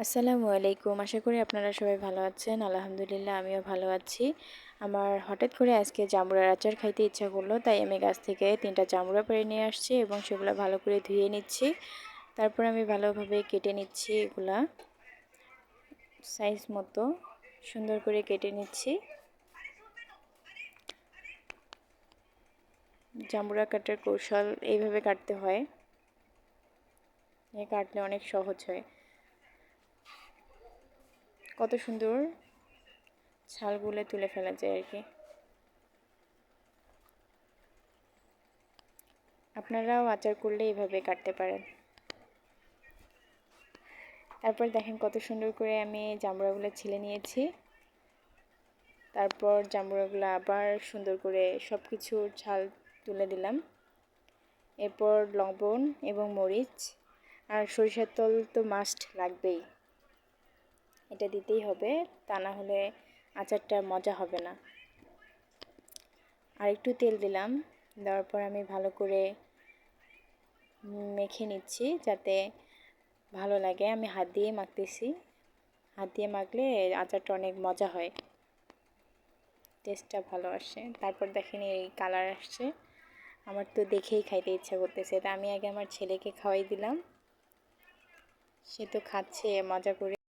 আসসালামু আলাইকুম। আশা করি আপনারা সবাই ভালো আছেন। আলহামদুলিল্লাহ আমিও ভালো আছি। আমার হঠাৎ করে আজকে জাম্বুরার আচার খাইতে ইচ্ছা করলো, তাই আমি গাছ থেকে 3টা জাম্বুরা পেড়ে নিয়ে আসছি এবং সেগুলো ভালো করে ধুয়ে নিচ্ছি। তারপর আমি ভালোভাবে কেটে নিচ্ছি, এগুলা সাইজ মতো সুন্দর করে কেটে নিচ্ছি। জাম্বুরা কাটার কৌশল এইভাবে কাটতে হয়, কাটলে অনেক সহজ হয়। কত সুন্দর ছালগুলো তুলে ফেলা যায় আর কি। আপনারাও আচার করলে এইভাবে কাটতে পারেন। তারপর দেখেন কত সুন্দর করে আমি জাম্বুরাগুলো ছিলে নিয়েছি। তারপর জাম্বুরাগুলো আবার সুন্দর করে সব কিছুর ছাল তুলে দিলাম। এরপর লবণ এবং মরিচ আর সরিষার তেল তো মাস্ট লাগবেই, এটা দিতেই হবে, তা না হলে আচারটা মজা হবে না। আর একটু তেল দিলাম, দেওয়ার পর আমি ভালো করে মেখে নিচ্ছি যাতে ভালো লাগে। আমি হাত দিয়ে মাখতেছি, হাত দিয়ে মাখলে আচারটা অনেক মজা হয়, টেস্টটা ভালো আসে। তারপর দেখেন এই কালার আসছে, আমার তো দেখেই খাইতে ইচ্ছা করতেছে। তা আমি আগে আমার ছেলেকে খাওয়াই দিলাম, সে তো খাচ্ছে মজা করে।